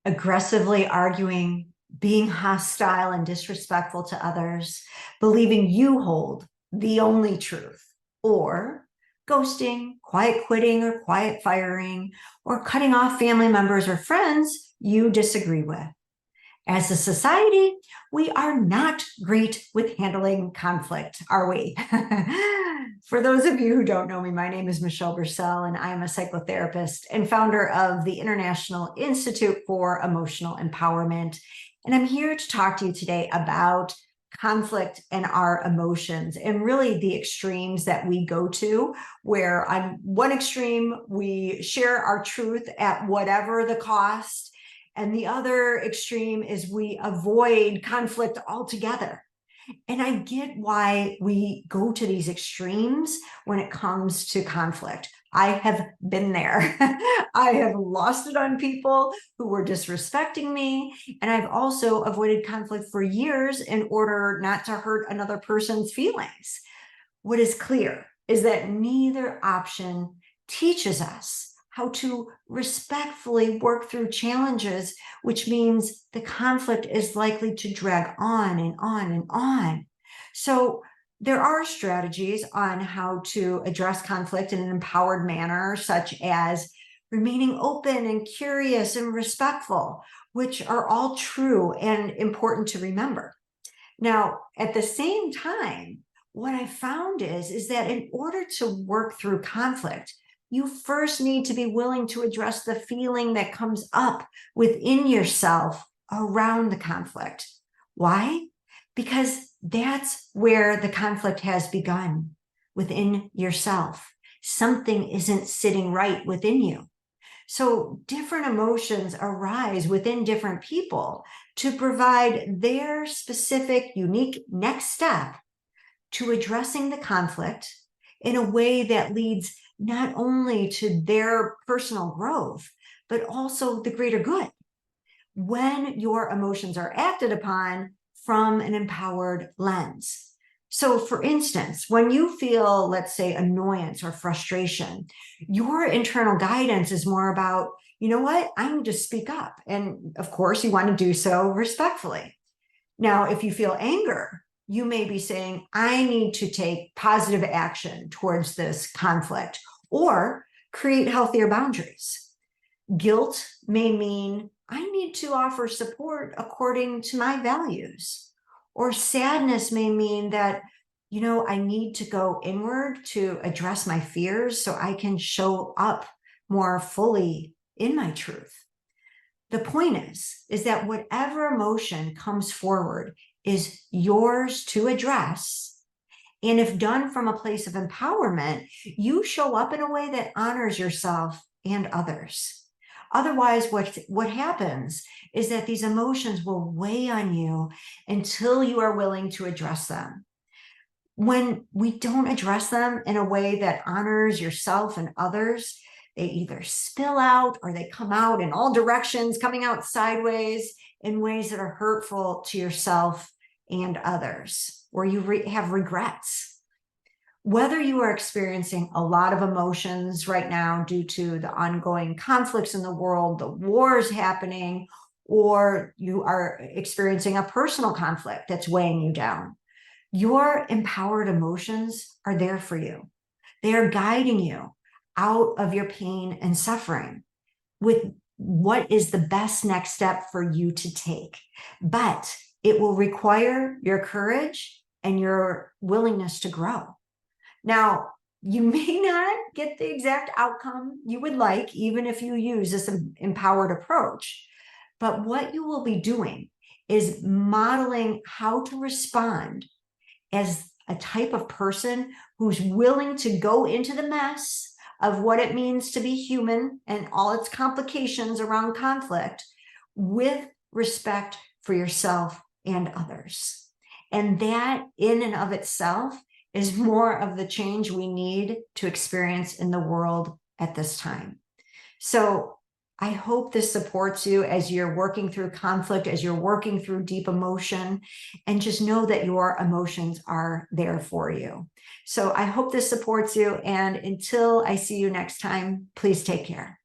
aggressively arguing, being hostile and disrespectful to others, believing you hold the only truth, or ghosting, quiet quitting, or quiet firing, or cutting off family members or friends you disagree with. As a society, we are not great with handling conflict, are we? For those of you who don't know me, my name is Michelle Bursell, and I am a psychotherapist and founder of the International Institute for Emotional Empowerment. And I'm here to talk to you today about conflict and our emotions, and really the extremes that we go to, where on one extreme, we share our truth at whatever the cost, and the other extreme is we avoid conflict altogether. And I get why we go to these extremes when it comes to conflict. I have been there. I have lost it on people who were disrespecting me. And I've also avoided conflict for years in order not to hurt another person's feelings. What is clear is that neither option teaches us how to respectfully work through challenges, which means the conflict is likely to drag on and on and on. So there are strategies on how to address conflict in an empowered manner, such as remaining open and curious and respectful, which are all true and important to remember. Now, at the same time, what I found is that in order to work through conflict, you first need to be willing to address the feeling that comes up within yourself around the conflict. Why? Because that's where the conflict has begun, within yourself. Something isn't sitting right within you. So different emotions arise within different people to provide their specific, unique next step to addressing the conflict in a way that leads not only to their personal growth, but also the greater good, when your emotions are acted upon from an empowered lens. So for instance, when you feel, let's say, annoyance or frustration, your internal guidance is more about, you know what, I need to speak up. And of course, you want to do so respectfully. Now, if you feel anger, you may be saying, I need to take positive action towards this conflict or create healthier boundaries. Guilt may mean I need to offer support according to my values. Or sadness may mean that, I need to go inward to address my fears so I can show up more fully in my truth. The point is that whatever emotion comes forward is yours to address. And if done from a place of empowerment, you show up in a way that honors yourself and others. Otherwise, what happens is that these emotions will weigh on you until you are willing to address them. When we don't address them in a way that honors yourself and others, they either spill out or they come out in all directions, coming out sideways in ways that are hurtful to yourself and others, or you have regrets. Whether you are experiencing a lot of emotions right now due to the ongoing conflicts in the world, the wars happening, or you are experiencing a personal conflict that's weighing you down, your empowered emotions are there for you. They are guiding you out of your pain and suffering with what is the best next step for you to take. But it will require your courage and your willingness to grow. Now, you may not get the exact outcome you would like, even if you use this empowered approach. But what you will be doing is modeling how to respond as a type of person who's willing to go into the mess of what it means to be human and all its complications around conflict with respect for yourself and others. And that in and of itself is more of the change we need to experience in the world at this time. So I hope this supports you as you're working through conflict, as you're working through deep emotion, and just know that your emotions are there for you. So I hope this supports you. And until I see you next time, please take care.